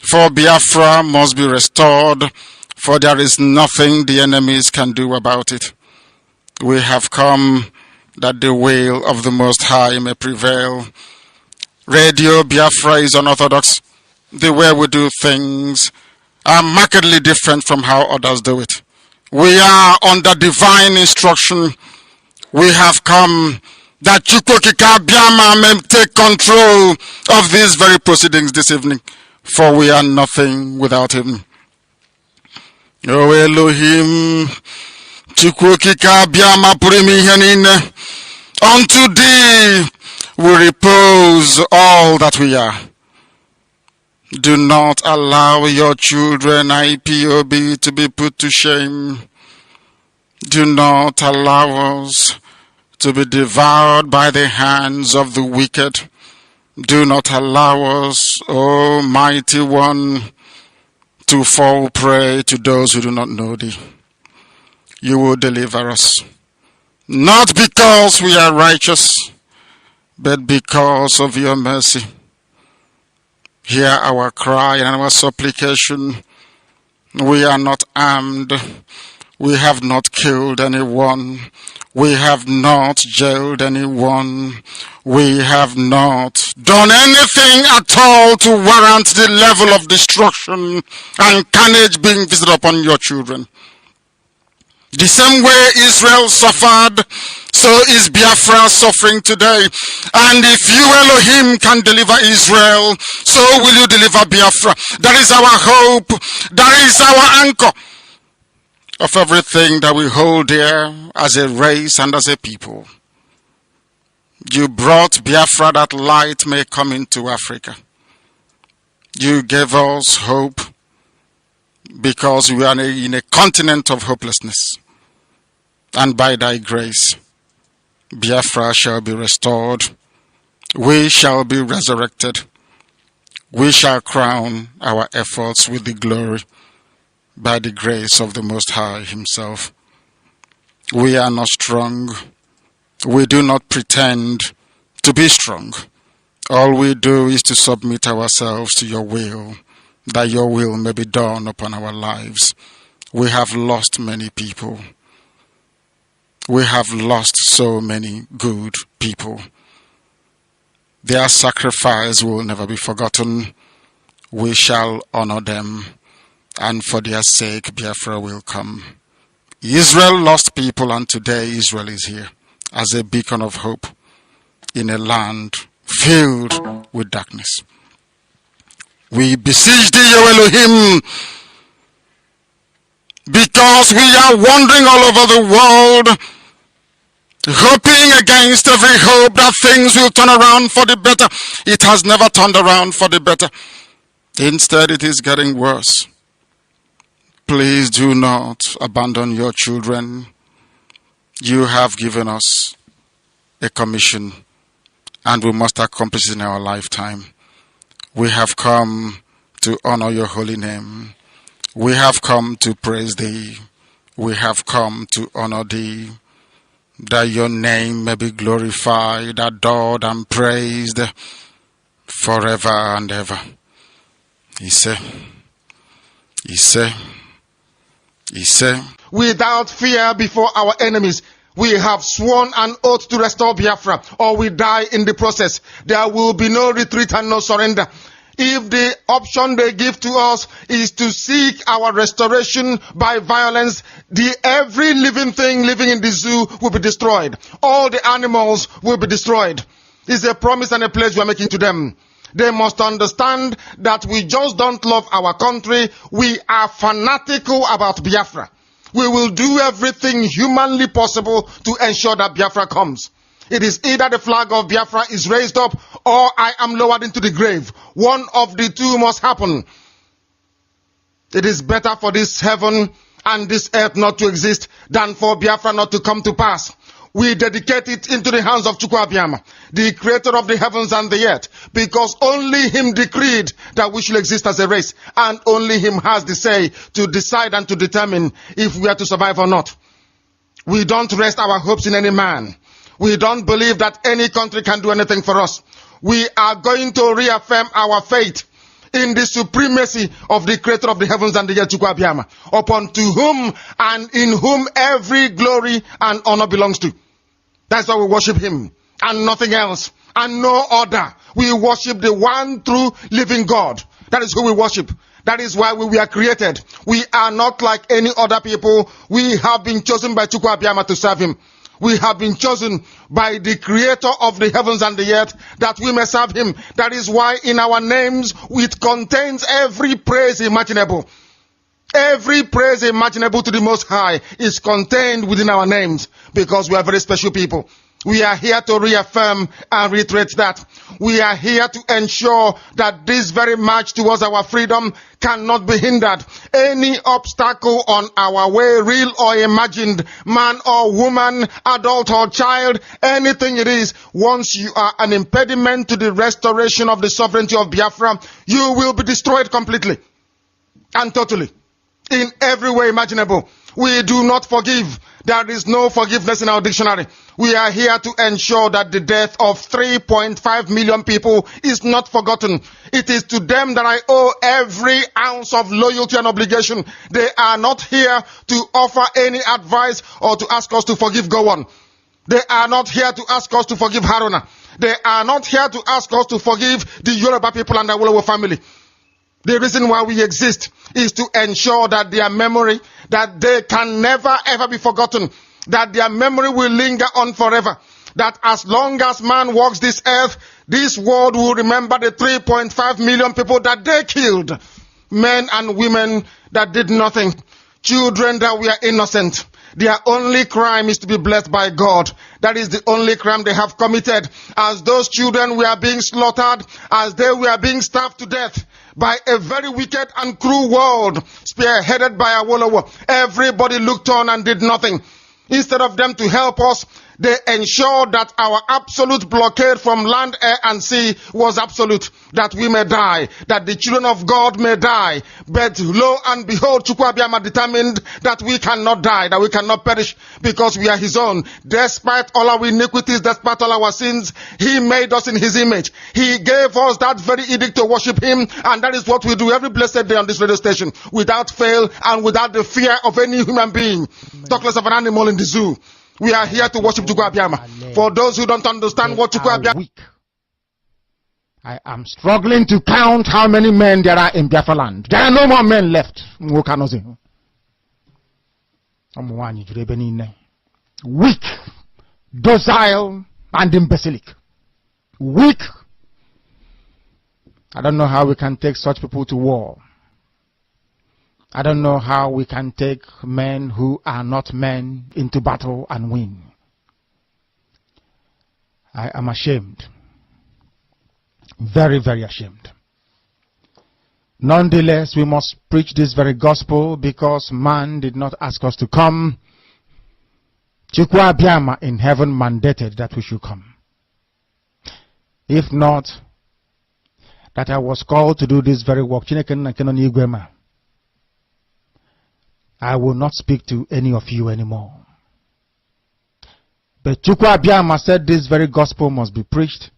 For Biafra must be restored, for there is nothing the enemies can do about it. We have come that the will of the Most High may prevail. Radio Biafra is unorthodox. The way we do things are markedly different from how others do it. We are under divine instruction. We have come that GateKeepers may take control of these very proceedings this evening, for we are nothing without him. O Elohim, GateKeepers, unto thee we repose all that we are. Do not allow your children, IPOB, to be put to shame. Do not allow us to be devoured by the hands of the wicked. Do not allow us, O mighty one, to fall prey to those who do not know thee. You will deliver us, not because we are righteous, but because of your mercy. Hear our cry and our supplication. We are not armed. We have not killed anyone. We have not jailed anyone. We have not done anything at all to warrant the level of destruction and carnage being visited upon your children. The same way Israel suffered, so is Biafra suffering today. And if you, Elohim, can deliver Israel, so will you deliver Biafra. That is our hope. That is our anchor of everything that we hold dear as a race and as a people. You brought Biafra that light may come into Africa. You gave us hope because we are in a continent of hopelessness. And by thy grace, Biafra shall be restored. We shall be resurrected. We shall crown our efforts with the glory by the grace of the Most High himself. We are not strong. We do not pretend to be strong. All we do is to submit ourselves to your will, that your will may be done upon our lives. We have lost many people. We have lost so many good people. Their sacrifice will never be forgotten. We shall honor them, and for their sake Biafra will come. Israel lost people, and today Israel is here as a beacon of hope in a land filled with darkness. We beseech thee, O Elohim, because we are wandering all over the world, hoping against every hope that things will turn around for the better. It has never turned around for the better. Instead, it is getting worse. Please do not abandon your children. You have given us a commission, and we must accomplish it in our lifetime. We have come to honor your holy name. We have come to praise thee. We have come to honor thee, that your name may be glorified, adored, and praised forever and ever. Without fear before our enemies, we have sworn an oath to restore Biafra, or we die in the process. There will be no retreat and no surrender. If the option they give to us is to seek our restoration by violence, every living thing living in the zoo will be destroyed. All the animals will be destroyed. It's a promise and a pledge we are making to them. They must understand that we just don't love our country. We are fanatical about Biafra. We will do everything humanly possible to ensure that Biafra comes. It is either the flag of Biafra is raised up or I am lowered into the grave. One of the two must happen. It is better for this heaven and this earth not to exist than for Biafra not to come to pass. We dedicate it into the hands of Chukwu, the creator of the heavens and the earth, because only him decreed that we should exist as a race, and only him has the say to decide and to determine if we are to survive or not. We don't rest our hopes in any man. We don't believe that any country can do anything for us. We are going to reaffirm our faith in the supremacy of the creator of the heavens and the earth, Chukwu Abiyama, upon to whom and in whom every glory and honor belongs to. That's why we worship him and nothing else and no other. We worship the one true living God. That is who we worship. That is why we were created. We are not like any other people. We have been chosen by Chukwu Abiyama to serve him. We have been chosen by the creator of the heavens and the earth that we may serve him. That is why in our names it contains every praise imaginable. Every praise imaginable to the Most High is contained within our names, because we are very special people. We are here to reaffirm and reiterate that. We are here to ensure that this very march towards our freedom cannot be hindered. Any obstacle on our way, real or imagined, man or woman, adult or child, anything it is, once you are an impediment to the restoration of the sovereignty of Biafra, you will be destroyed completely and totally, in every way imaginable. We do not forgive. There is no forgiveness in our dictionary. We are here to ensure that the death of 3.5 million people is not forgotten. It is to them that I owe every ounce of loyalty and obligation. They are not here to offer any advice or to ask us to forgive Gowon. They are not here to ask us to forgive Haruna. They are not here to ask us to forgive the Yoruba people and the Awolowo family. The reason why we exist is to ensure that their memory, that they can never ever be forgotten, that their memory will linger on forever, that as long as man walks this earth, this world will remember the 3.5 million people that they killed, men and women that did nothing, children that were innocent. Their only crime is to be blessed by God. That is the only crime they have committed. As those children were being slaughtered, as they were being starved to death by a very wicked and cruel world, spearheaded by Awolowo, everybody looked on and did nothing. Instead of them to help us, they ensured that our absolute blockade from land, air, and sea was absolute, that we may die, that the children of God may die. But lo and behold, Chukwu Abiyama determined that we cannot die, that we cannot perish, because we are his own. Despite all our iniquities, despite all our sins, he made us in his image. He gave us that very edict to worship him, and that is what we do every blessed day on this radio station, without fail and without the fear of any human being, talk less of an animal in the zoo. We are here to worship Chukwu Abiyama. For those who don't understand what Chukwu Abiyama... I am struggling to count how many men there are in Biafra land. There are no more men left. Weak, docile, and imbecilic. Weak. I don't know how we can take such people to war. I don't know how we can take men who are not men into battle and win. I am ashamed. Very, very ashamed. Nonetheless, we must preach this very gospel, because man did not ask us to come. Chukwu Abiyama in heaven mandated that we should come. If not, that I was called to do this very work, I will not speak to any of you anymore. But Chukwu Abiyama said this very gospel must be preached,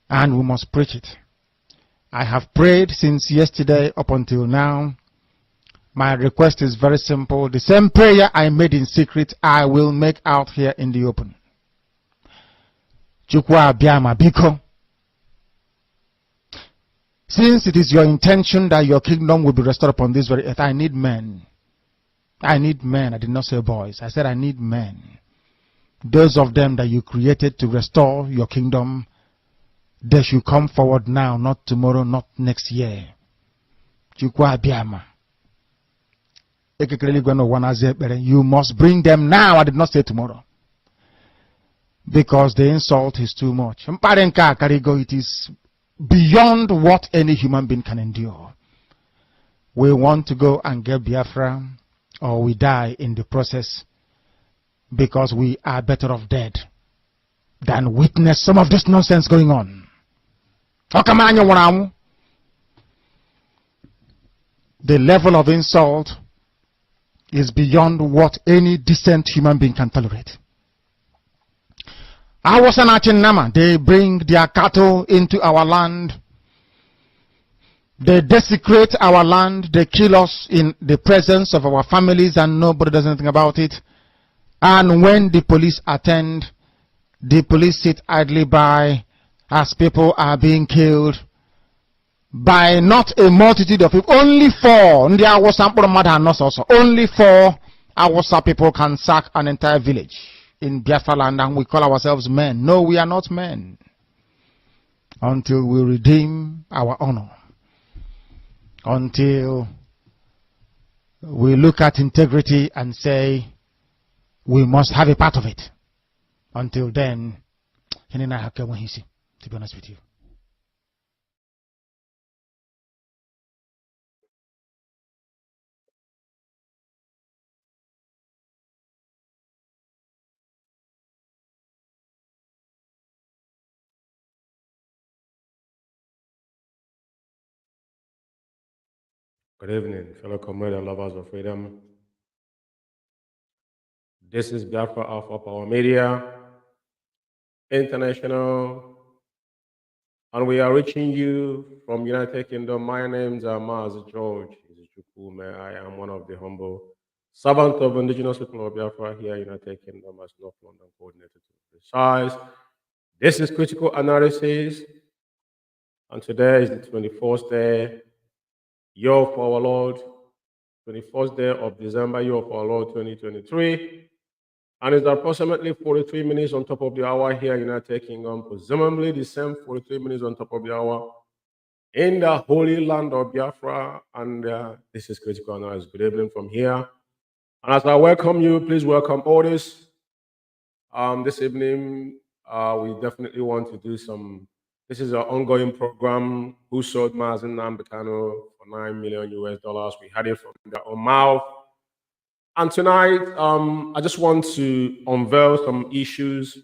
and we must preach it. I have prayed since yesterday up until now. My request is very simple. The same prayer I made in secret, I will make out here in the open. Chukwu Abiyama biko, since it is your intention that your kingdom will be restored upon this very earth, I need men. I need men. I did not say boys. I said I need men. Those of them that you created to restore your kingdom, they should come forward now, not tomorrow, not next year. Chukwu Abiyama. You must bring them now. I did not say tomorrow. Because the insult is too much. It is beyond what any human being can endure. We want to go and get Biafra, or we die in the process, because we are better off dead than witness some of this nonsense going on. The level of insult is beyond what any decent human being can tolerate. I was an Nama. They bring their cattle into our land. They desecrate our land, they kill us in the presence of our families and nobody does anything about it. And when the police attend, the police sit idly by as people are being killed by not a multitude of people. Only 4. Only 4 Awasa people can sack an entire village in Biafra land, and we call ourselves men. No, we are not men. Until we redeem our honor. Until we look at integrity and say we must have a part of it. Until then, to be honest with you. Good evening, fellow comrades and lovers of freedom. This is Biafra Alpha Power Media International, and we are reaching you from United Kingdom. My name is Mazi Umeh. I am one of the humble servants of indigenous people of Biafra here in United Kingdom as North London coordinator to be precise. This is Critical Analysis, and today is the 24th day, year of our Lord, 21st day of December, year of our Lord 2023. And it's approximately 43 minutes on top of the hour here in United Kingdom, presumably the same 43 minutes on top of the hour in the holy land of Biafra. And this is Critical Analysis. Good evening from here. And as I welcome you, please welcome others. This evening, we definitely want to do some. This is an ongoing program. Who sold Mazi Nnamdi Kanu for $9 million US? We had it from their own mouth. And tonight, I just want to unveil some issues.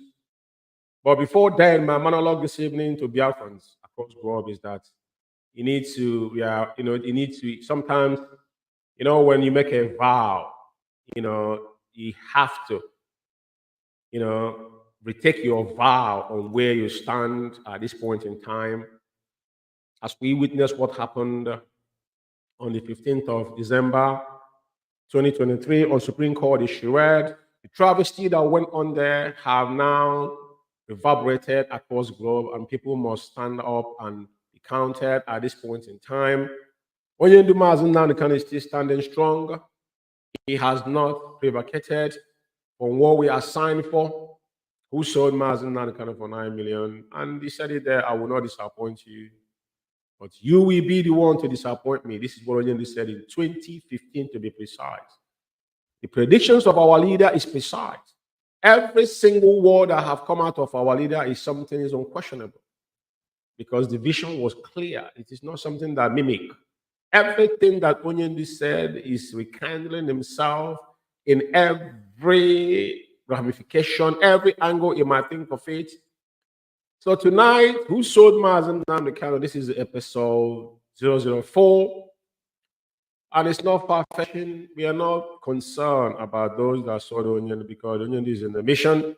But before then, my monologue this evening to Biafrans across the globe is that you need to, you need to, sometimes, when you make a vow, you have to, retake your vow on where you stand at this point in time. As we witness what happened on the 15th of December, 2023 on Supreme Court issue read, the travesty that went on there have now reverberated across the globe, and people must stand up and be counted at this point in time. Onyendu Mazi Nnamdi Kanu is still standing strong. He has not prevaricated on what we are signed for. Who sold Mazi Nnamdi Kanu for $9 million? And he said it there, I will not disappoint you, but you will be the one to disappoint me. This is what Onyendu said in 2015, to be precise. The predictions of our leader is precise. Every single word that have come out of our leader is something is unquestionable, because the vision was clear. It is not something that mimic. Everything that Onyendu said is rekindling himself in every ramification, every angle you might think of it. So tonight, who sold Mazi Nnamdi Kanu? This is episode 004. And it's not far-fetching. We are not concerned about those that sold Onyendu, because Onyendu is in the mission.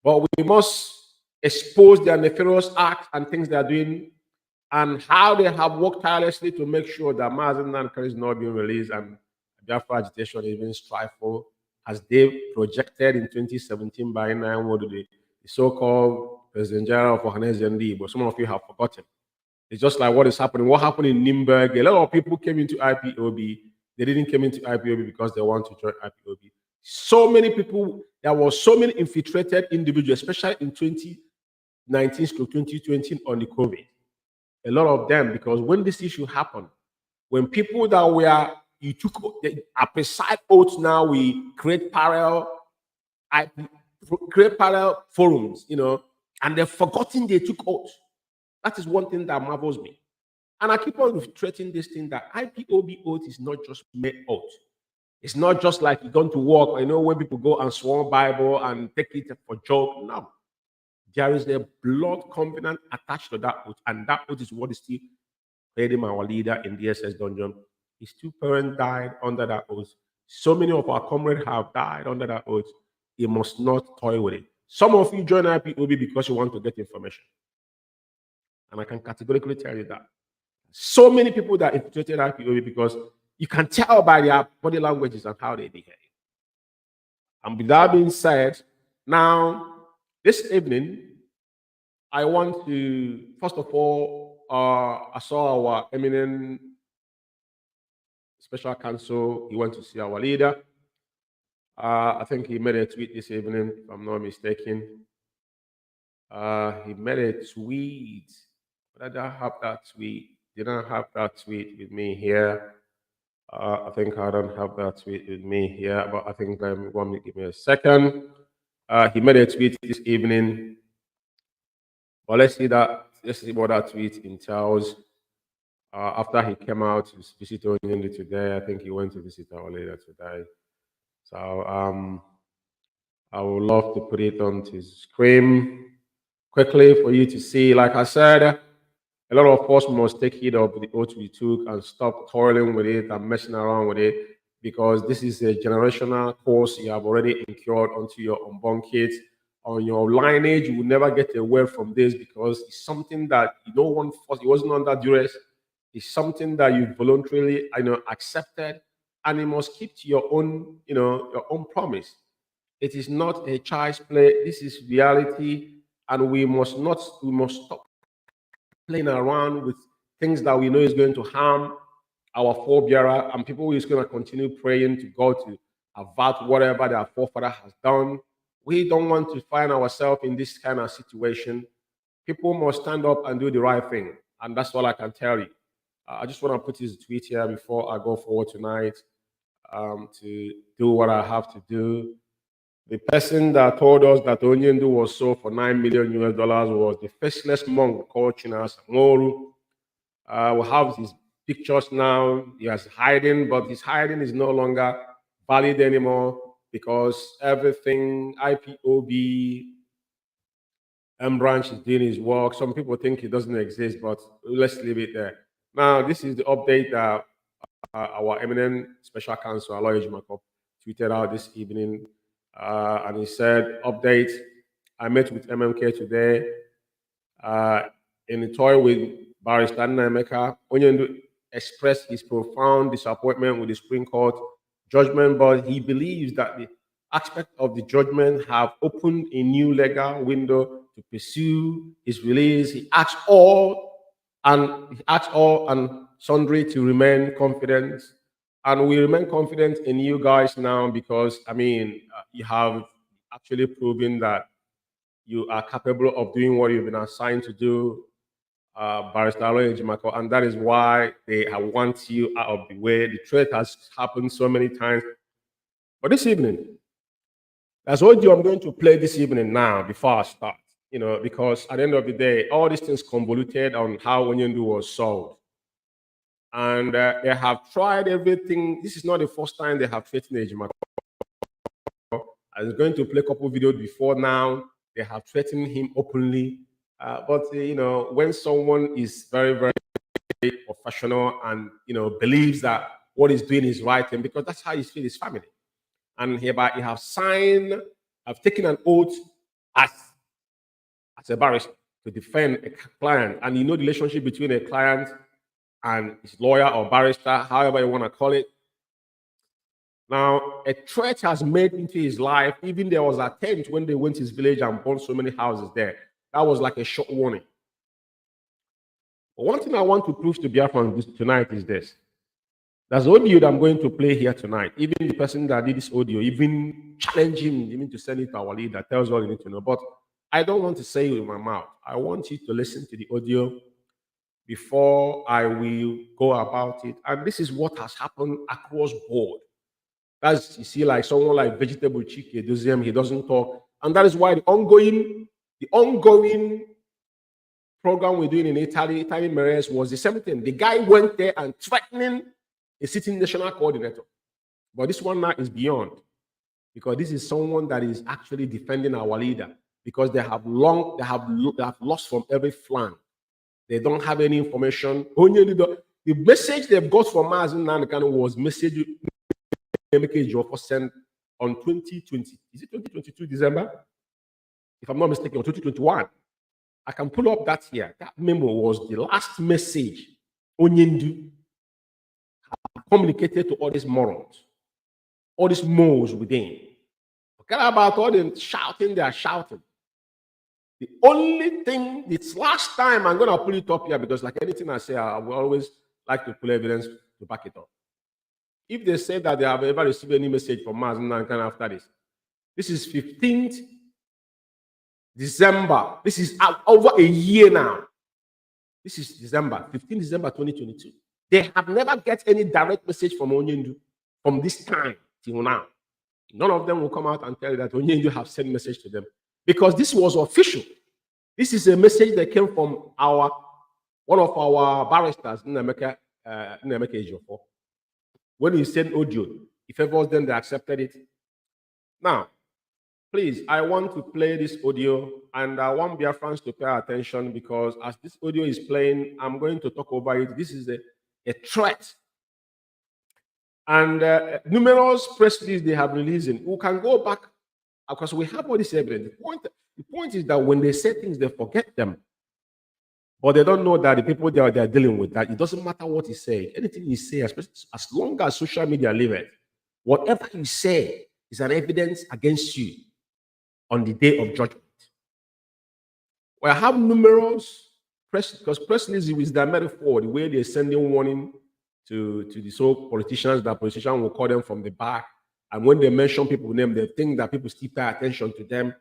But we must expose their nefarious acts and things they are doing, and how they have worked tirelessly to make sure that Mazi Nnamdi Kanu is not being released, and Biafra agitation is being strived for, as they projected in 2017 by the so-called President General of Nnamdi, but some of you have forgotten. It's just like what is happening. What happened in Nuremberg? A lot of people came into IPOB. They didn't come into IPOB because they want to join IPOB. So many people, there were so many infiltrated individuals, especially in 2019 to 2020 on the COVID. A lot of them, because when this issue happened, when people that were, you took a precise oath, now we create parallel forums, and they've forgotten they took oath. That is one thing that marvels me. And I keep on reiterating this thing, that IPOB oath is not just mere oath. It's not just like you're going to work, when people go and swear Bible and take it for joke. No. There is a blood covenant attached to that oath, and that oath is what is still holding our leader in the SS dungeon. His 2 parents died under that oath. So many of our comrades have died under that oath. You must not toy with it. Some of you join IPOB because you want to get information. And I can categorically tell you that So many people that infiltrated IPOB because you can tell by their body languages and how they behave. And with that being said, now, this evening, I want to, first of all, I saw our eminent special counsel. He went to see our leader. I think he made a tweet this evening, if I'm not mistaken. He made a tweet. But I don't have that tweet. Didn't have that tweet with me here. I think I don't have that tweet with me here, but I think give me a second. He made a tweet this evening. But let's see what that tweet entails. After he came out to visit Nnamdi today, I think he went to visit our leader today. So I would love to put it on the screen quickly for you to see. Like I said, a lot of us must take heed of the oath we took and stop toiling with it and messing around with it, because this is a generational course you have already incurred onto your unborn kids. On your lineage, you will never get away from this, because it's something that no one forced. It wasn't under duress. It's something that you voluntarily, accepted, and you must keep to your own, your own promise. It is not a child's play. This is reality, and we must stop playing around with things that we know is going to harm our forebearer, and people who is going to continue praying to God to avert whatever their forefather has done. We don't want to find ourselves in this kind of situation. People must stand up and do the right thing, and that's all I can tell you. I just want to put this tweet here before I go forward tonight to do what I have to do. The person that told us that Onyendu was sold for $9 million was the faceless monk called Chinas Moru. We have his pictures now. He is hiding, but his hiding is no longer valid anymore, because everything IPOB branch is doing his work. Some people think it doesn't exist, but let's leave it there. Now, this is the update that our eminent special counsel, Aloy Ejimako, tweeted out this evening. And he said, update, I met with MMK today in a toy with Barrister Nnamdi. Onyendu expressed his profound disappointment with the Supreme Court judgment, but he believes that the aspect of the judgment have opened a new legal window to pursue his release. He asks all and sundry to remain confident. And we remain confident in you guys now, because, you have actually proven that you are capable of doing what you've been assigned to do, Barrister Aloy Ejimako, and that is why they want you out of the way. The threat has happened so many times. But this evening, that's what I'm going to play this evening now before I start, because at the end of the day, all these things convoluted on how Onyendu was solved. And they have tried everything. This is not the first time they have threatened Ejimako. I was going to play a couple of videos before now. They have threatened him openly. But when someone is very, very professional and, believes that what he's doing is right, and because that's how he feels his family. And hereby he have taken an oath as a barrister to defend a client. And the relationship between a client and his lawyer or barrister, however you want to call it. Now, a threat has made into his life. Even there was an attempt when they went to his village and burned so many houses there. That was like a short warning. But one thing I want to prove to Biafra tonight is this. There's audio that I'm going to play here tonight. Even the person that did this audio, even challenge him, even to send it to our leader, tells all you need to know. But I don't want to say it with my mouth. I want you to listen to the audio before I will go about it. And this is what has happened across board. As you see, like someone like Vegetable Chike Doziem, he doesn't talk. And that is why the ongoing program we're doing in Italy Mares, was the same thing. The guy went there and threatening a sitting national coordinator. But this one now is beyond, because this is someone that is actually defending our leader, because they have lost from every flank. They don't have any information. The message they've got from Mazi Umeh was message sent on 2020. Is it 2022 December? If I'm not mistaken, or 2021. I can pull up that here. That memo was the last message Onyendu have communicated to all these morons, all these moles within. Forget about all the shouting they are shouting. The only thing, this last time I'm going to pull it up here because like anything I say, I will always like to pull evidence to back it up. If they say that they have ever received any message from Mazi Umeh after this is 15th December. This is over a year now. This is December, 15 December 2022. They have never get any direct message from Onyendu from this time till now. None of them will come out and tell you that Onyendu have sent message to them because this was official. This is a message that came from one of our barristers, Nnamdi Ejiofor. When he sent audio, he favors them, they accepted it. Now, please, I want to play this audio and I want Biafrans to pay attention because as this audio is playing, I'm going to talk over it. This is a threat. And numerous press releases they have released. We can go back because we have all this evidence. The point is that when they say things, they forget them. But they don't know that the people they are dealing with, that it doesn't matter what he says. Anything he says, as long as social media live it, whatever you say is an evidence against you on the day of judgment. Well, I have numerous press releases is the metaphor, the way they're sending warning to the so politicians, that politicians will call them from the back. And when they mention people's name, they think that people still pay attention to them.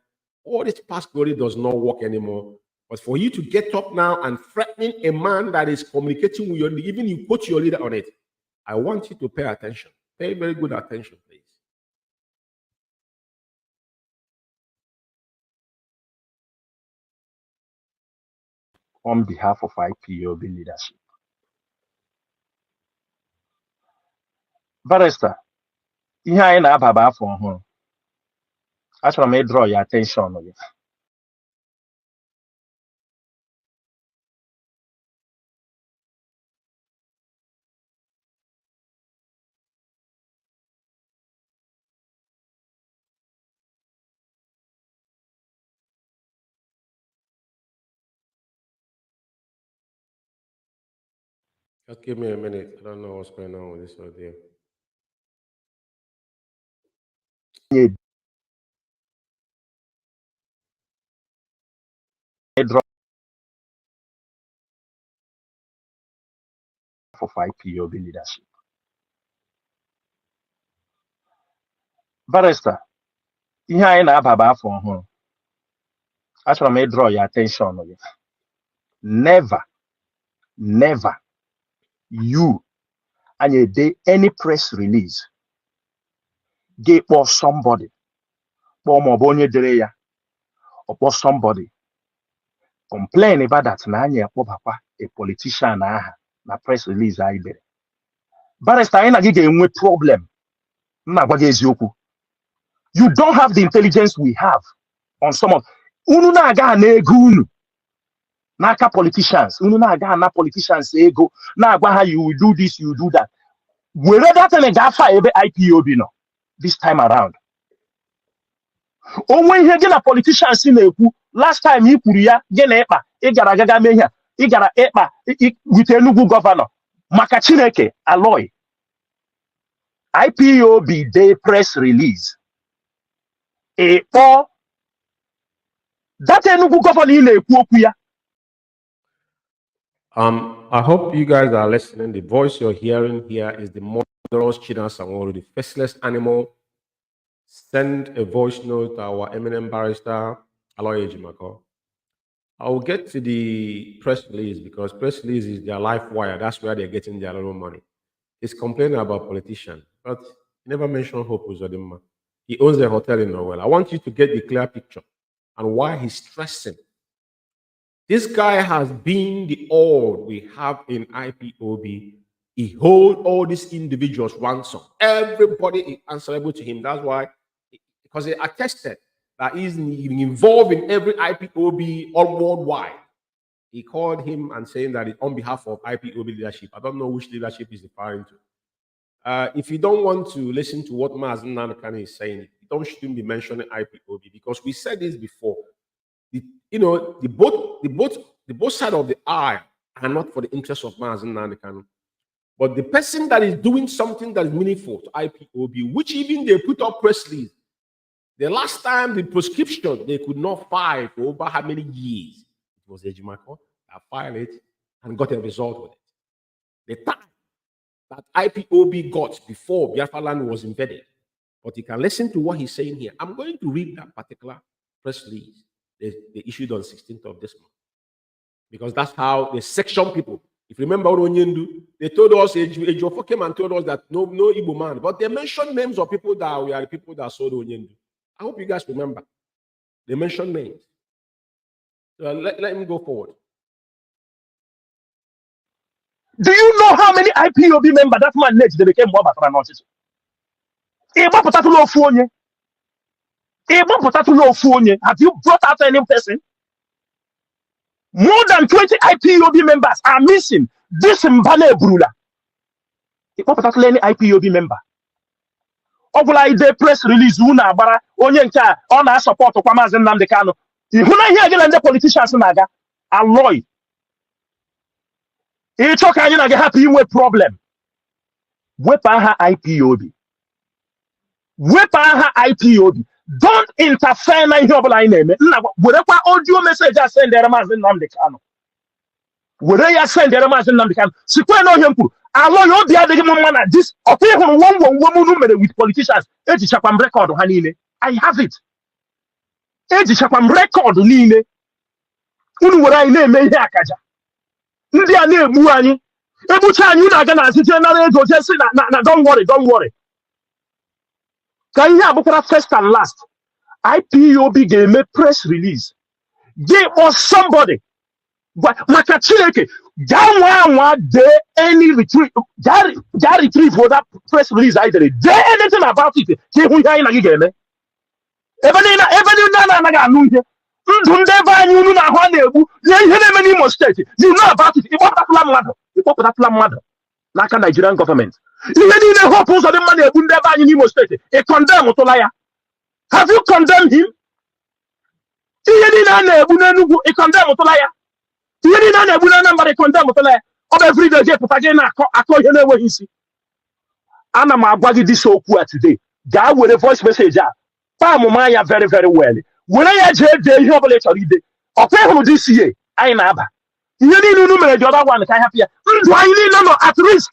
All this past glory does not work anymore. But for you to get up now and threatening a man that is communicating with your, even you put your leader on it, I want you to pay attention. Pay very good attention, please. On behalf of IPOB leadership. Barrister, ihe anyị na-ababa afọ ọhụrụ. Achọrọ m draw your attention on it. Just give me a minute. I don't know what's going on with this audio. Of IPOB leadership. Barrister, ihe anyị na-ababa afọ ọhụrụ. Achọrọ m draw your attention on it. Never, you and a day any press release get for somebody, or somebody complain about that a politician na press release I did. Barrister, I na problem. You don't have the intelligence we have on some of unu na-aga na-ego Naka politicians, politicians ego, you will do this, you will do that. Where that and a gafa IPOB no this time around. Oh, when you get a politician in the last time you put ya get epa, igara meha, igara epa with a new governor. Makachineke alloy. IPOB day press release. Or that a new governor in a I hope you guys are listening. The voice you're hearing here is the murderous China Sanwo, the faceless animal. Send a voice note to our eminent barrister, Aloy Ejimako. I will get to the press release because press release is their life wire. That's where they're getting their own money. He's complaining about politicians, but he never mentioned Hope Uzodinma. He owns a hotel in Norwell. I want you to get the clear picture and why he's stressing. This guy has been the all we have in IPOB. He holds all these individuals ransom. Everybody is answerable to him. That's why, because he attested that he's involved in every IPOB all worldwide. He called him and saying that it's on behalf of IPOB leadership. I don't know which leadership he's referring to. If you don't want to listen to what Mazi Umeh is saying, you shouldn't be mentioning IPOB because we said this before. The both side of the aisle are not for the interest of Mazi Nnamdi Kanu. But the person that is doing something that is meaningful to IPOB, which even they put up press release, the last time the prescription they could not file for over how many years, it was Ejimako that filed it and got a result with it. The time that IPOB got before Biafra land was invaded. But you can listen to what he's saying here. I'm going to read that particular press release they issued on 16th of this month. Because that's how the section people, if you remember Onyendu, they told us, Ejiofor came and told us that no Igbo man, but they mentioned names of people that were the people that sold Onyendu. I hope you guys remember. They mentioned names. So let him go forward. Do you know how many IPOB members that man next they became more about Anointed? Have you brought out any person? More than 20 IPOB members are missing. This Mbane Brula. Any IPOB member. Obula ide press release una bara onye nka ọ na support kwa Mazi Nnamdi Kanu. Ihuna ihe agala ndị politicians na-aga alloy. Ịchọ ka anyị na-aga happy inwe problem. Wepa ha IPOB. Wepa ha IPOB. Don't interfere na ihe ọbụla anyị na-eme. Nna werekwa audio message a sendere Mazi Nnamdi Kanu. Were ya sendere Mazi Nnamdi Kanu. Sikwe na onye mkpụrụ. Alloy obi adịghị m mma na this ọkụ ịhụrụ wọm mere with politicians. Ejichakwa m record ha niile. I have it. Ejichakwa m record niile. Unu were anyị na-eme ihe akaja. Ndị a na-egbu anyị. Ebucha anyị na-aga na azije nara ego jesi na don't worry. Ka ihe abụkwara first and last. IPOB ga-eme press release. Give us somebody. Maka Chineke, Janwa de any retrieve, retrieve for that press release either. There anything about it. Even you na gigeme. Even na anu here. Ndunde ba nyunu na ho na egbu. Ye ihe na Imo State. You know about it. That mother. Like a Nigerian government. Even in the hope of the money ebunde ba nyi Imo State. E condemn Otolaya. Have you condemned him? Even na egbu na Enugu e condemn Otolaya. Every day, and I'm about this so cool today. God with a voice message. Pamaya very, very well. When I had the humble read or this year, I never. You need to know the other one. I have here. At risk.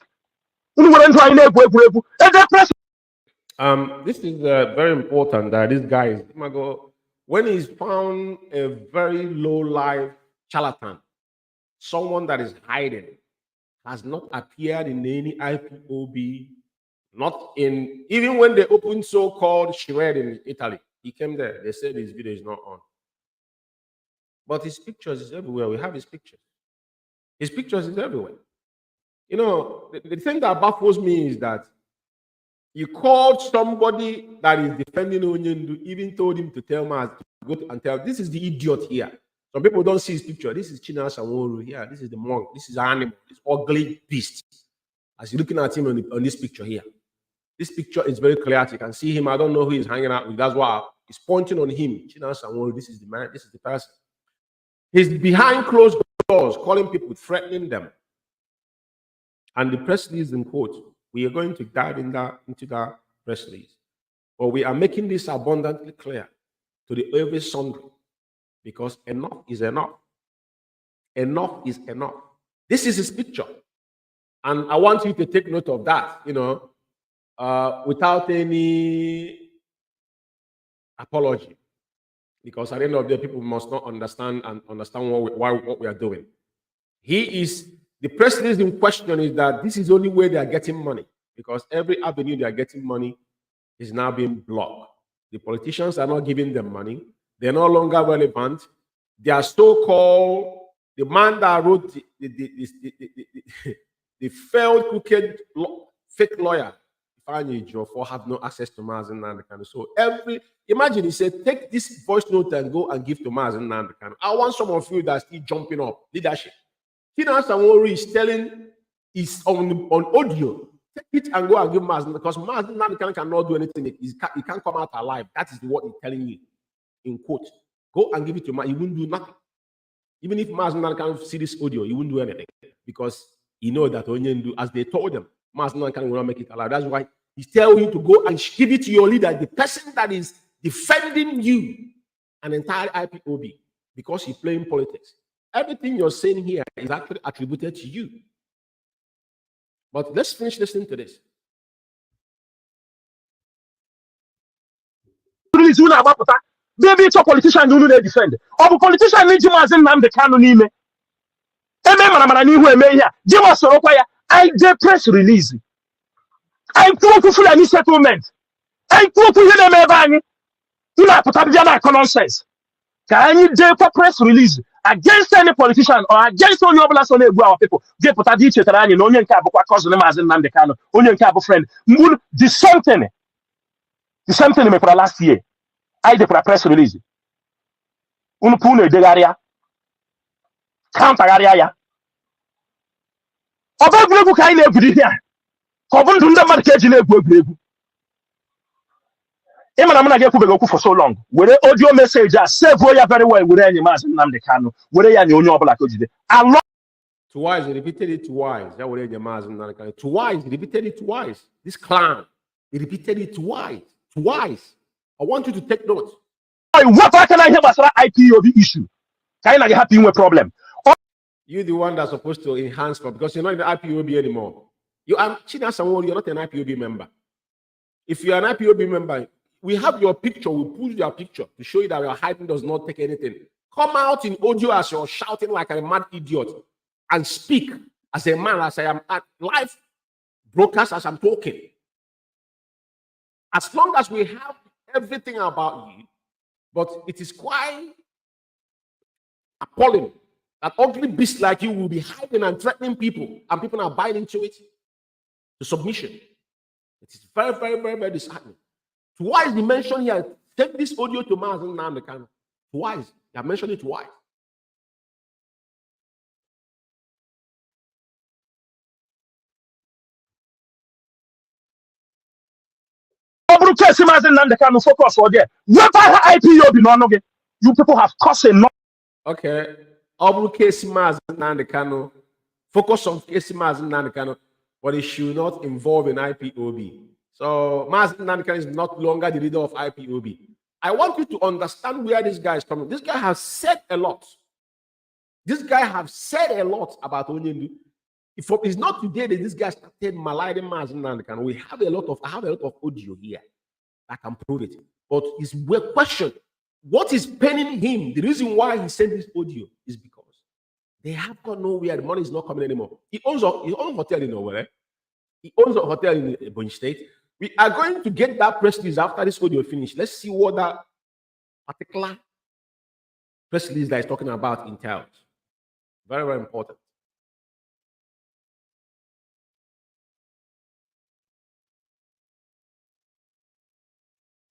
This is very important that this guy is when he's found a very low life charlatan. Someone that is hiding, has not appeared in any IPOB, not in, even when they opened so-called shred in Italy, he came there, they said his video is not on. But his pictures is everywhere, we have his pictures. His pictures is everywhere. You know, the thing that baffles me is that you called somebody that is defending Onyendu, even told him to tell Maz, go and tell, this is the idiot here. Some people don't see his picture. This is Chinasa Nworu here. This is the monk. This is an animal. This ugly beast. As you're looking at him on this picture here. This picture is very clear. You can see him. I don't know who he's hanging out with. That's why he's pointing on him. Chinasa Nworu, this is the man. This is the person. He's behind closed doors, calling people, threatening them. And the press release in quote, we are going to dive into that press release. But we are making this abundantly clear to the every sundry. Because enough is enough. Enough is enough. This is his picture. And I want you to take note of that, you know, without any apology. Because at the end of the day, people must not understand what we are doing. The press release in question is that this is the only way they are getting money. Because every avenue they are getting money is now being blocked. The politicians are not giving them money. They're no longer relevant. They are so-called, the man that wrote the failed crooked fake lawyer, Ejiofor, have no access to Mazi Nnamdi Kanu. So imagine he said, take this voice note and go and give to Mazi Nnamdi Kanu. I want some of you that are still jumping up, leadership. Chinasa Nworu is telling, is on audio. Take it and go and give Mazi, because Mazi Nnamdi Kanu cannot do anything. He can't come out alive. That is what he's telling you. In quote, go and give it to Mazi. He won't do nothing. Even if Mazi Nnamdi Kanu see this audio, he wouldn't do anything because he knows that Onyendu, as they told him, Mazi Nnamdi Kanu will not make it allowed. That's why he's telling you to go and give it to your leader, the person that is defending you, an entire IPOB, because he's playing politics. Everything you're saying here is actually attributed to you. But let's finish listening to this. Baby, it's a politician you know defend. Or a politician need Mazi Nnamdi Kanu nime. I did press release. I took for any settlement. I took for you put up nonsense. Can you do press release against any politician or against all your blast on our people? Get put a detail that you know, you can't cousin Mazi Nnamdi Kanu, only you can't friend. The something for last year. I did a press release. Unpune de area. Counter area. About Blue kind of video. Covenant to the market in a good. I'm not going to for so long. With the audio message, I save very well with any Mazi Nnamdi Kanu. With any new black I twice, he repeated it twice. That was the Mazi Nnamdi Kanu. Twice, he repeated it twice. This clown, he repeated it twice. Twice. I want you to take notes. What can I have as an IPOB issue? Can I have a problem? You're the one that's supposed to enhance for because you're not in the IPOB anymore. You are China someone, you're not an IPOB member. If you're an IPOB member, we have your picture, we put your picture to show you that your hiding does not take anything. Come out in audio as you're shouting like a mad idiot and speak as a man, as I am at live broadcast as I'm talking. As long as we have everything about you, but it is quite appalling that ugly beasts like you will be hiding and threatening people, and people are buying into it to submission. It is very, very, very, very disheartening. Twice he mentioned here, take this audio to Mazi Nnamdi Kanu. Twice. They have mentioned it twice. Focus on there. You people have caused a lot. Okay. Mazi Nnamdi Kanu. Focus on Mazi Nnamdi Kanu, but it should not involve an IPOB. So Mazi Nnamdi Kanu is not longer the leader of IPOB. I want you to understand where this guy is coming. This guy has said a lot. This guy has said a lot about Onyendu. It's not today that this guy started maligning Mazi Nnamdi Kanu. I have a lot of audio here that can prove it. But his question, what is paining him? The reason why he sent this audio is because they have got nowhere. The money is not coming anymore. He owns a hotel in Owerri. He owns a hotel in Ebonyi State. We are going to get that press release after this audio finished. Let's see what that particular press release that is talking about entails. Very, very important.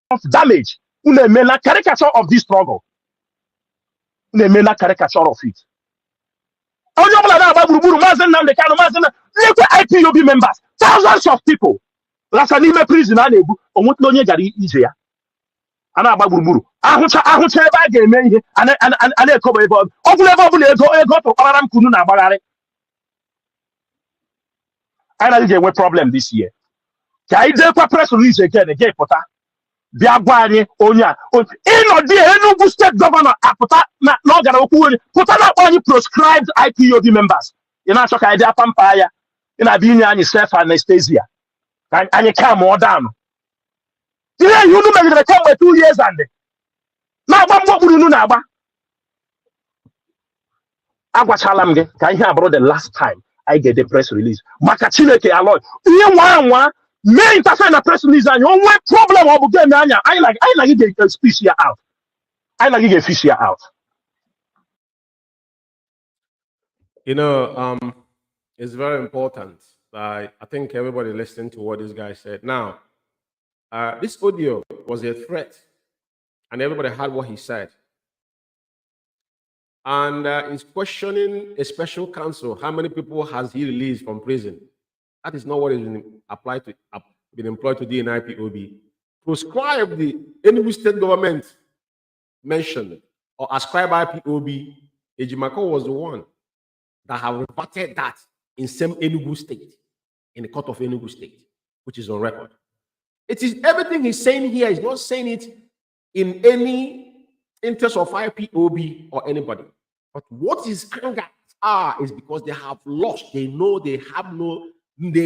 Of damage. A caricature of this struggle. A caricature of it. IPOB members, thousands of people. Last time in prison, I won't know easier. And about Buru. I want to buy game and I come about. Go to Aram Kununa Barare. I didn't get a problem this year. Can I press release again? Pota. Biagwani Onya. The state governor Apota not gonna put on proscribed IPOB members. You know, so I Pampaya in Abinia and yourself anesthesia. And you come more down. Yeah, you know, maybe they come by 2 years and now what would you know now? Aguachalamge, can you hear about the last time I get the press release? Makachineke alloy. You may interfere in a press release and your problem of game. I like you get speech here out. I like you get fish here out. You know, it's very important. I think everybody listened to what this guy said. Now, this audio was a threat, and everybody heard what he said. And he's questioning a special counsel. How many people has he released from prison? That is not what is been employed to do in IPOB. Proscribe the any state government mentioned or ascribe IPOB Ejimako was the one that have reported that in same Enugu state, in the court of Enugu state, which is on record. It is everything he's saying here is not saying it in any interest of IPOB or anybody. But what his anger is because they have lost. They know they're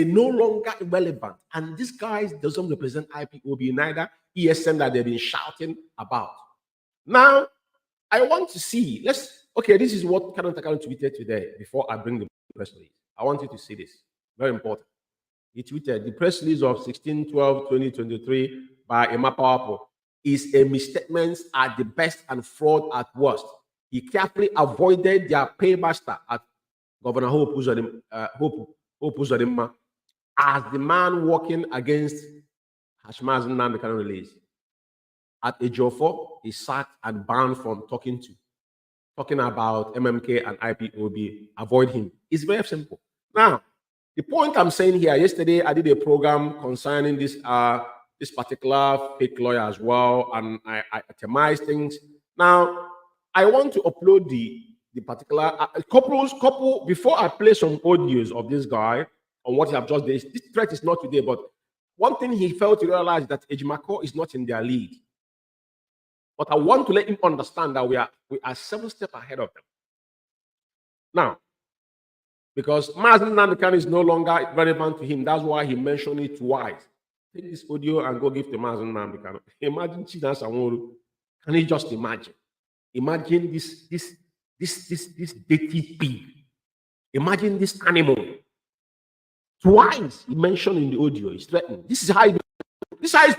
no longer irrelevant. And this guy doesn't represent IPOB, neither ESN that they've been shouting about. Now, I want to see, this is what Kanu tweeted today before I bring the press release. I want you to see this. Very important. He tweeted, the press release of 16/12/2023 by Emma Powerful is a misstatement at the best and fraud at worst. He carefully avoided their paymaster at Governor Hope Uzodimma as the man working against Hashmaz Nnamdi Kanu release. At Ejiofor, he sacked and banned from talking about MMK and IPOB. Avoid him. It's very simple. Now, the point I'm saying here, yesterday I did a program concerning this particular fake lawyer as well, and I itemized things. Now, I want to upload the particular couple before I play some audios of this guy on what he have just done. This threat is not today, but one thing he failed to realize that Ejimako is not in their lead. But I want to let him understand that we are 7 steps ahead of them. Now, because Mazi Nnamdi Kanu is no longer relevant to him, that's why he mentioned it twice. Take this audio and go give to Mazi Nnamdi Kanu. Imagine Chidan Sanwo-Olu. Can you just imagine? Imagine this dirty pig. Imagine this animal. Twice he mentioned in the audio, he's threatening. This is how he's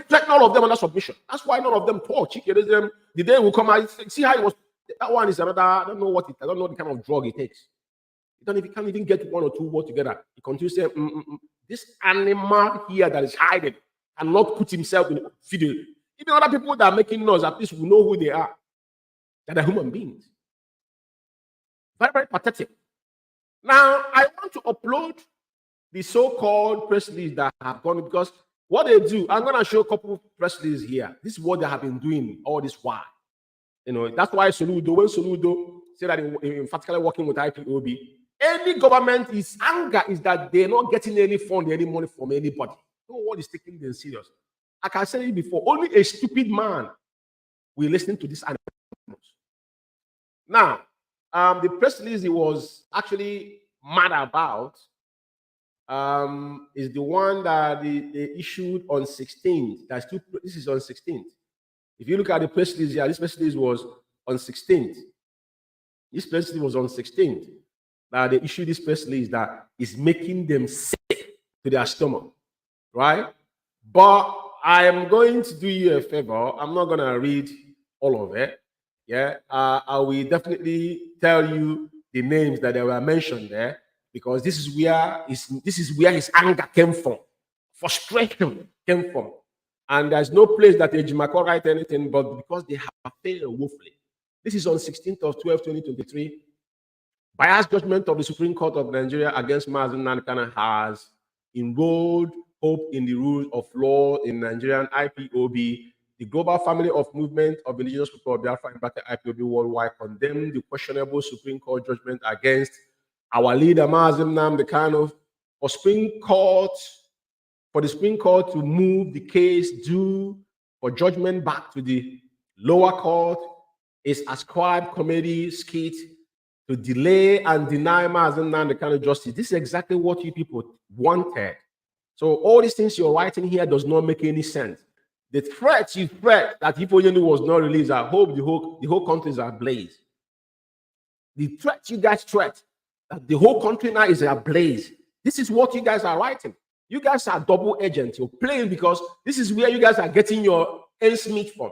threatening all of them under submission. That's why none of them talk. The day will come out. See how he was. That one is another. I don't know the kind of drug he takes. He can't even get 1 or 2 words together. He continues saying, this animal here that is hiding cannot put himself in a video. Even other people that are making noise, at least we know who they are. That are human beings. Very, very pathetic. Now, I want to upload the so-called press release that have gone, because what they do, I'm going to show a couple of press releases here. This is what they have been doing all this while. That's why when Soludo said that in particular working with IPOB, any government is anger is that they're not getting any fund, any money from anybody. No one is taking them serious. Like I said it before, only a stupid man will listen to this animals. Now, the press release he was actually mad about is the one that they issued on 16th. This is on 16th. If you look at the press release here, this press release was on 16th. This press release was on 16th. That they issued this press release that is making them sick to their stomach, right? But I am going to do you a favor. I'm not going to read all of it. Yeah, I will definitely tell you the names that they were mentioned there, because this is where his anger came from, frustration came from, and there's no place that Ejimako write anything, but because they have failed woefully. This is on 16/12/2023. Biased judgment of the Supreme Court of Nigeria against Mazi Nnamdi Kanu has enrolled hope in the rules of law in Nigerian IPOB. The global family of movement of indigenous people of Biafra and IPOB worldwide condemned the questionable Supreme Court judgment against our leader Mazi Nnamdi Kanu. For the Supreme Court to move the case due for judgment back to the lower court is ascribed committee skit to delay and deny Mazi Nnamdi Kanu justice. This is exactly what you people wanted. So all these things you're writing here does not make any sense. The threat you threat that Ipoyenu was not released, I hope the whole country is ablaze. The threat you guys threat that the whole country now is ablaze. This is what you guys are writing. You guys are double agents. You're playing because this is where you guys are getting your ends meet from.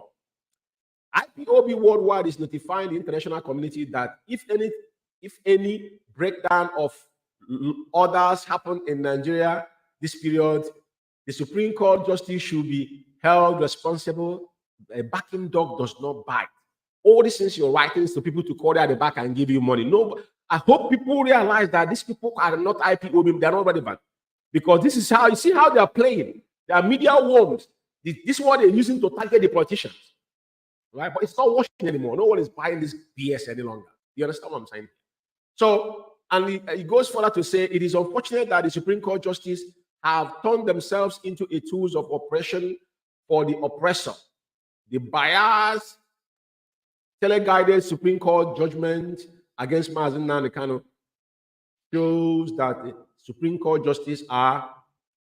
IPOB worldwide is notifying the international community that if any breakdown of orders happen in Nigeria this period, the Supreme Court justice should be held responsible. A backing dog does not bite. All these things you're writing to people to call at the back and give you money. No, I hope people realize that these people are not IPOB, they're not relevant. Because this is how you see how they are playing. They are media worms. This is what they're using to target the politicians. Right? But it's not working anymore. No one is buying this BS any longer. You understand what I'm saying? So, and it goes further to say, it is unfortunate that the Supreme Court justice have turned themselves into a tools of oppression for the oppressor. The biased, teleguided Supreme Court judgment against Mazi Nnamdi Kanu shows that the Supreme Court justice are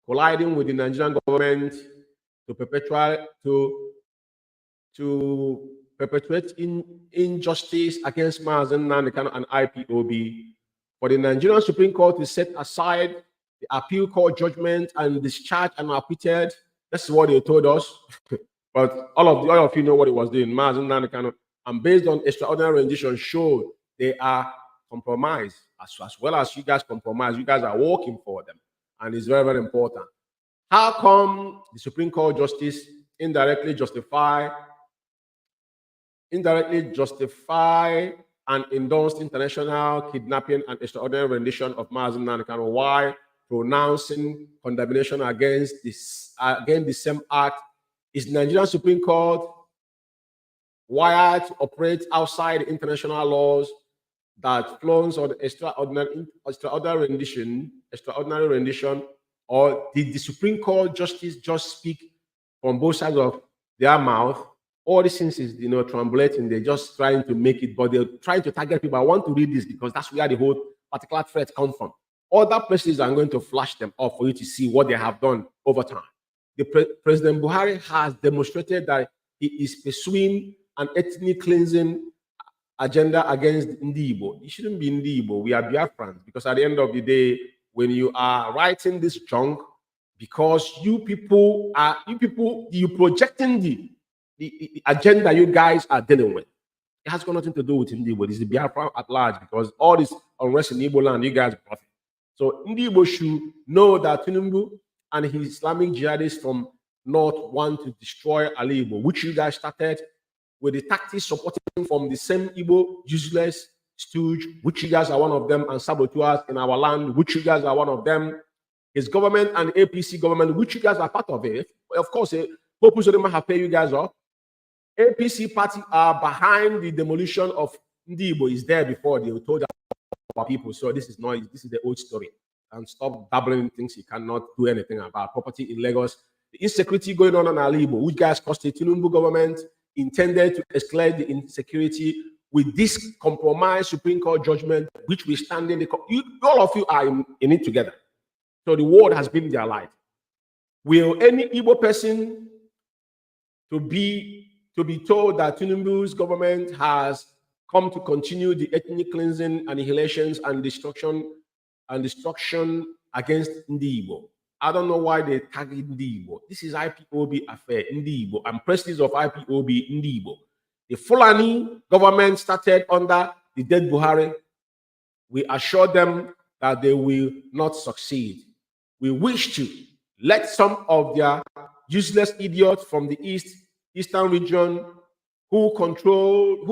colliding with the Nigerian government to perpetuate injustice against Mazi Nnamdi Kanu and IPOB. For the Nigerian Supreme Court to set aside the appeal court judgment and discharge and acquitted. That's what they told us. But all of you know what it was doing. Mazi Nnamdi Kanu, and based on extraordinary rendition, showed they are compromised as well as you guys compromise. You guys are working for them, and it's very, very important. How come the Supreme Court justice indirectly justify and endorsed international kidnapping and extraordinary rendition of Mazi Nnamdi Kanu while pronouncing condemnation against the same act? Is Nigerian Supreme Court wired to operate outside the international laws that flows on extraordinary rendition, or did the Supreme Court justice just speak from both sides of their mouth? All these things is, translating. They're just trying to make it, but they're trying to target people. I want to read this because that's where the whole particular threat comes from. Other places I'm going to flash them up for you to see what they have done over time. President Buhari has demonstrated that he is pursuing an ethnic cleansing agenda against Igbo. It shouldn't be Igbo. We are Biafrans, because at the end of the day, when you are writing this junk, because you projecting the agenda you guys are dealing with, it has got nothing to do with Igbo. It's the Biafra at large, because all this unrest in Igbo land, you guys profit. So Igbo should know that Tinubu and his Islamic jihadists from North want to destroy Ali Igbo, which you guys started with the tactics supporting from the same Igbo useless stooge, which you guys are one of them, and saboteurs in our land, which you guys are one of them. His government and APC government, which you guys are part of it. Of course, Popus have paid you guys off. APC party are behind the demolition of Igbo. Is there before they told our people. So this is noise. This is the old story. And stop dabbling in things you cannot do anything about. Property in Lagos, the insecurity going on in Ali Igbo, which guys cost the Tinubu government intended to escalate the insecurity with this compromised Supreme Court judgment, which we stand in all of you are in it together. So the world has been their light. Will any Igbo person to be told that Tinubu's government has come to continue the ethnic cleansing, annihilations, and destruction against Igbo? I don't know why they target Igbo. This is IPOB affair, Igbo, and prestige of IPOB, Igbo. The Fulani government started under the dead Buhari. We assure them that they will not succeed. We wish to let some of their useless idiots from the eastern region who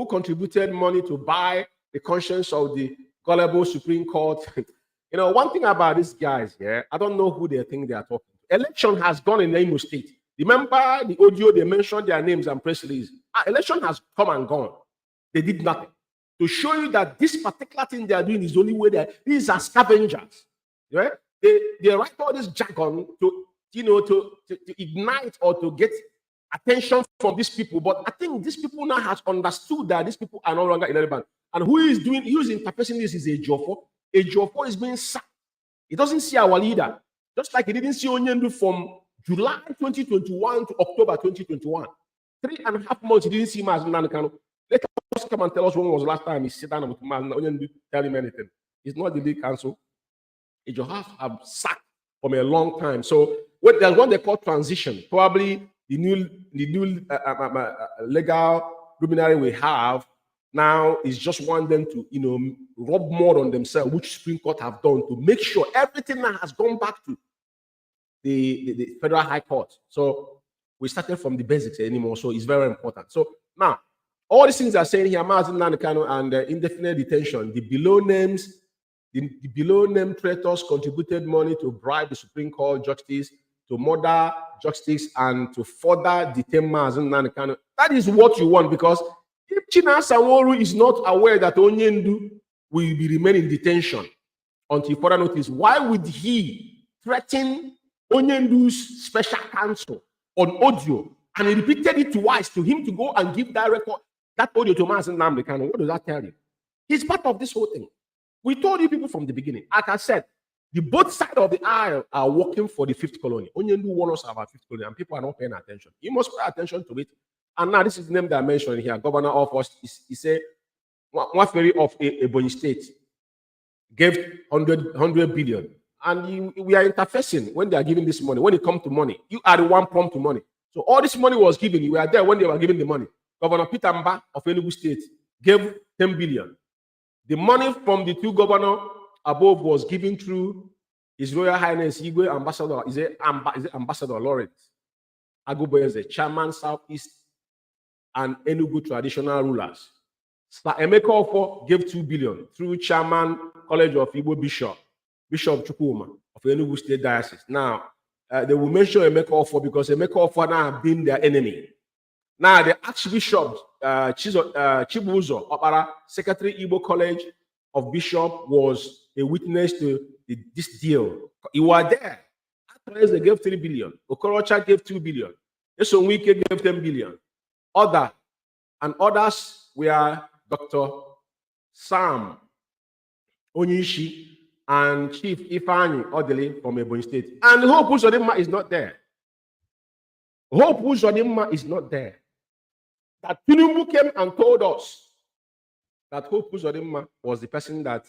contributed money to buy the conscience of the gullible Supreme Court. One thing about these guys, I don't know who they think they are talking to. Election has gone in Imo State. Remember the audio, they mentioned their names and press release. Election has come and gone. They did nothing. To show you that this particular thing they are doing is the only way these are scavengers. Right? They write all this jargon to ignite or to get attention from these people. But I think these people now has understood that these people are no longer irrelevant. And who is interfacing this is a Jofo. A Jofo is being sacked. He doesn't see our leader. Just like he didn't see Onyendu from July 2021 to October 2021. 3.5 months he didn't see Mazi Nnamdi Kanu. Let us come and tell us when was the last time he sat down with Mazi Onyendu, tell him anything. It's not the league council. A Jofo have sacked from a long time. So there's what they call transition. Probably the new legal luminary we have now is just want them to rub more on themselves, which Supreme Court have done to make sure everything now has gone back to the Federal High Court. So we started from the basics anymore. So it's very important. So now all these things are saying here, Mazi Nnamdi Kanu and indefinite detention, the below named traitors contributed money to bribe the Supreme Court justice, to murder justice, and to further detain Mazi Nnamdi Kanu. That is what you want, because if Chinasa Nworu is not aware that Onyendu will be remain in detention until further notice. Why would he threaten Onyendu's special counsel on audio? And he repeated it twice to him to go and give that record, that audio to Mazi Nnamdi Kanu. What does that tell you? He's part of this whole thing. We told you people from the beginning. Like I said, the both sides of the aisle are working for the fifth colony. Onyendu warns us about fifth colony, and people are not paying attention. You must pay attention to it. And now this is the name that I mentioned here. Governor of us, he said, one ferry of Ebonyi State gave 100 billion. And we are interfacing when they are giving this money. When it comes to money, you are the one prompt to money. So all this money was given. You were there when they were giving the money. Governor Peter Mba of Enugu State gave 10 billion. The money from the two governors above was given through His Royal Highness Igwe Ambassador, is it Ambassador Lawrence Aguboye, is the chairman Southeast and Enugu traditional rulers. Emeka Ofo gave 2 billion through chairman College of Igbo Bishop Chukwuma of Enugu State Diocese. Now, they will mention Emeka Ofo because Emeka Ofo now have been their enemy. Now, the Archbishop Chibuzo Opara, Secretary Igbo College of Bishop, was a witness to this deal. You were there. After they gave 3 billion. Okorocha gave 2 billion. Esonwike gave 10 billion. Others were Dr. Sam Onyishi and Chief Ifeanyi Odili from Ebonyi State. And Hope Uzodimma is not there. Hope Uzodimma is not there. That Tinubu came and told us that Hope Uzodimma was the person that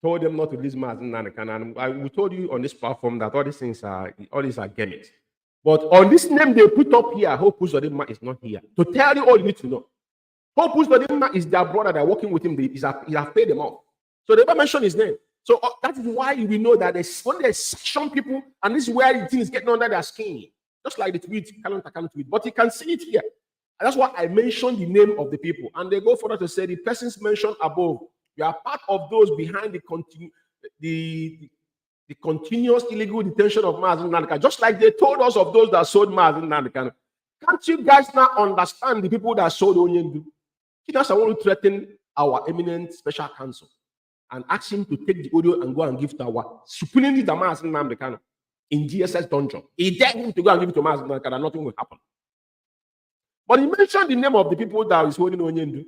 told them not to release Mazi Nnamdi Kanu. And we told you on this platform that all these are gimmicks. But on this name they put up here, Hope Uzodimma is not here. To tell you all you need to know. Hope Uzodimma is their brother. They're working with him. He has paid them off. So they never mention his name. So that is why we know that when there's section people, and this is where the thing is getting under their skin. Just like the tweet, Kanu tweet. But you can see it here. And that's why I mentioned the name of the people. And they go further to say the persons mentioned above, we are part of those behind the continuous illegal detention of Mazi Nnamdi Kanu. Just like they told us of those that sold Mazi Nnamdi Kanu. Can't you guys now understand the people that sold Onyendu? He doesn't want to threaten our eminent special counsel and ask him to take the audio and go and give to our supremely the Mazi Nnamdi Kanu in GSS dungeon. He dared him to go and give it to Mazi Nnamdi Kanu and nothing will happen. But he mentioned the name of the people that is holding Onyendu.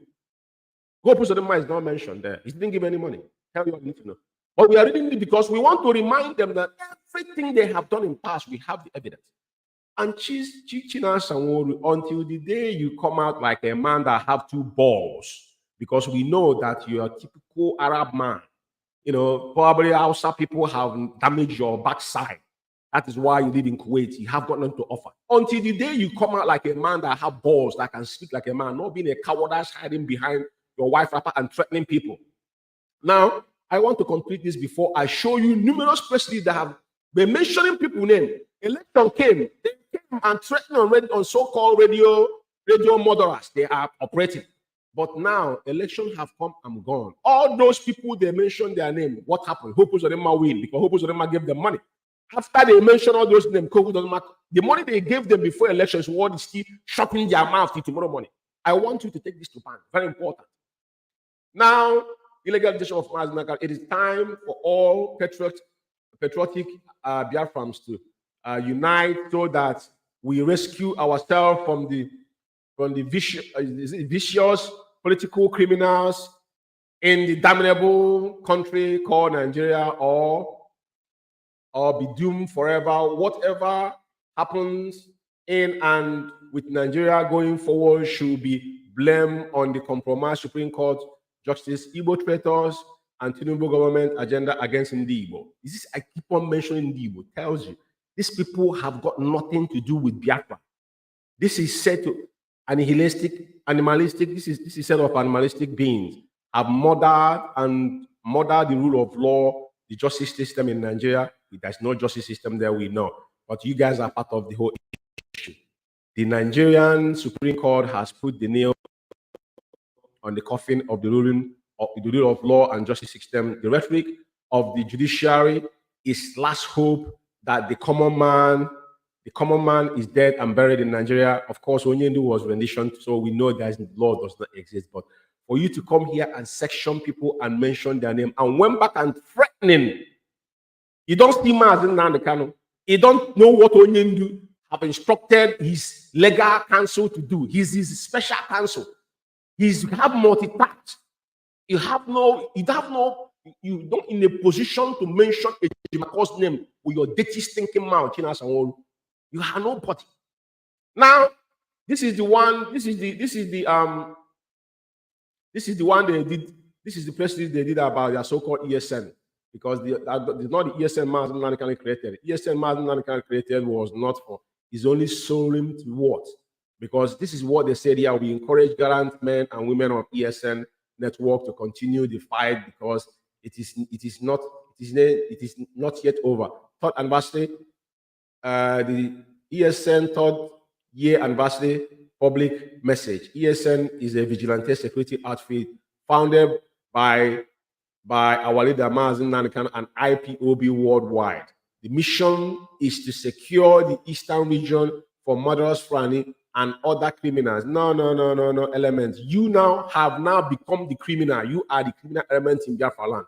Hope Uzodimma is not mentioned there. He didn't give any money. Tell you what you need to know. But we are reading it because we want to remind them that everything they have done in the past, we have the evidence. And Chinasa Nworu, until the day you come out like a man that have two balls, because we know that you're a typical Arab man. You know, probably Hausa people have damaged your backside. That is why you live in Kuwait. You have got nothing to offer. Until the day you come out like a man that have balls, that can speak like a man, not being a cowardice hiding behind your wife wrapper and threatening people. Now, I want to complete this before I show you numerous places that have been mentioning people's name. Election came, they came and threatened on so-called radio murderers. They are operating. But now, elections have come and gone. All those people, they mentioned their name. What happened? Hope Uzodimma win because Hope Uzodimma gave them money. After they mentioned all those names, the money they gave them before elections was still shutting their mouth till tomorrow morning. I want you to take this to bank. Very important. Now, illegal detention of Mazi Nnamdi Kanu. It is time for all patriotic Biafrans to unite so that we rescue ourselves from the vicious political criminals in the damnable country called Nigeria, or be doomed forever. Whatever happens in and with Nigeria going forward should be blamed on the compromised Supreme Court Justice, Igbo traitors, and Tinubu government agenda against Igbo. This I keep on mentioning Igbo. Tells you these people have got nothing to do with Biafra. This is said to animalistic. This is set of animalistic beings have murdered the rule of law, the justice system in Nigeria. There's no justice system there, we know. But you guys are part of the whole issue. The Nigerian Supreme Court has put the nail on the coffin of the rule of law and justice system. The rhetoric of the judiciary is last hope that the common man the common man is dead and buried in Nigeria. Of course, Onyendu was rendition, so we know that law does not exist. But for you to come here and section people and mention their name and went back and threatening, you don't see Mazi Nnamdi Kanu. You don't know what Onyendu have instructed his legal counsel to do. He's his special counsel. You have multi-task. You're not in a position to mention a Jimako's name with your dirty stinking mouth. You are nobody. Now, this is the one they did. This is the press release they did about their so-called ESN, because it's not the ESN Mazi Nnamdi Kanu created. ESN Mazi Nnamdi Kanu created was not for. It's only solemn to what? Because this is what they said here. We encourage gallant men and women of ESN network to continue the fight, because it is not yet over. Third anniversary, the ESN third year anniversary public message. ESN is a vigilante security outfit founded by our leader Mazi Nnamdi Kanu and IPOB worldwide. The mission is to secure the eastern region for murderous Fulani and other criminals. No elements. You have become the criminal. You are the criminal element in Biafra land.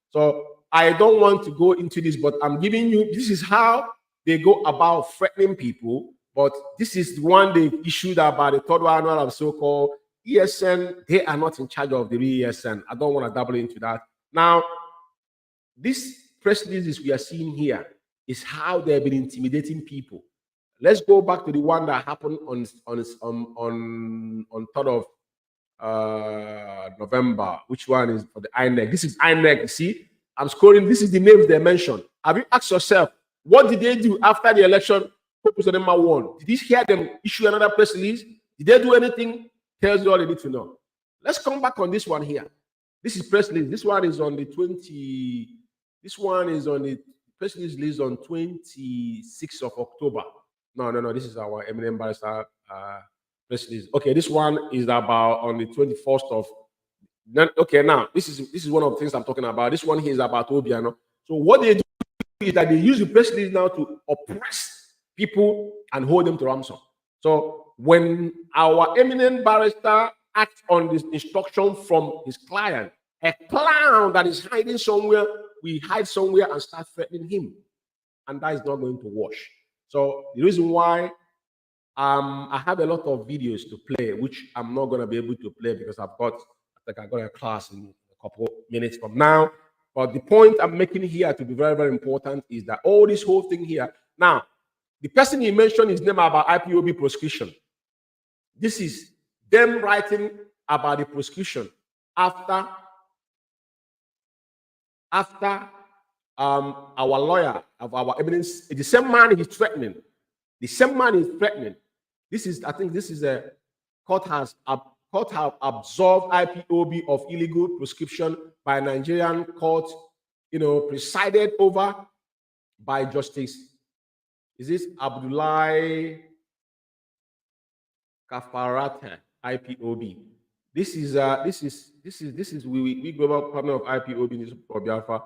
So I don't want to go into this, but I'm giving you, this is how they go about threatening people. But this is the one they issued about the third one of so-called ESN. They are not in charge of the real ESN. I don't want to double into that. Now, this press releases we are seeing here is how they've been intimidating people. Let's go back to the one that happened on 3rd of November. Which one is for the INEC? This is INEC. You see, I'm scrolling. This is the names they mentioned. Have you asked yourself, what did they do after the election? Did you hear them issue another press release? Did they do anything? Tells you all you need to know. Let's come back on this one here. This is press release. This one is on the 20. This one is on the press release on 26th of October. No. This is our eminent barrister press release. Okay, this one is about on the 21st of. Okay, now this is one of the things I'm talking about. This one here is about Obiano. So what they do is that they use the press release now to oppress people and hold them to ransom. So when our eminent barrister acts on this instruction from his client, a clown that is hiding somewhere, we hide somewhere and start threatening him, and that is not going to wash. So the reason why I have a lot of videos to play, which I'm not going to be able to play because I got a class in a couple minutes from now. But the point I'm making here to be very, very important is that all this whole thing here. Now, the person he mentioned his name about IPOB prosecution. This is them writing about the prosecution after our lawyer of our evidence. The same man is threatening. The same man is threatening. I think this is a court have absolved IPOB of illegal prescription by a Nigerian court, presided over by Justice. Is this Abdullahi Kafarate, IPOB? This is we global partner of IPOB in Biafra,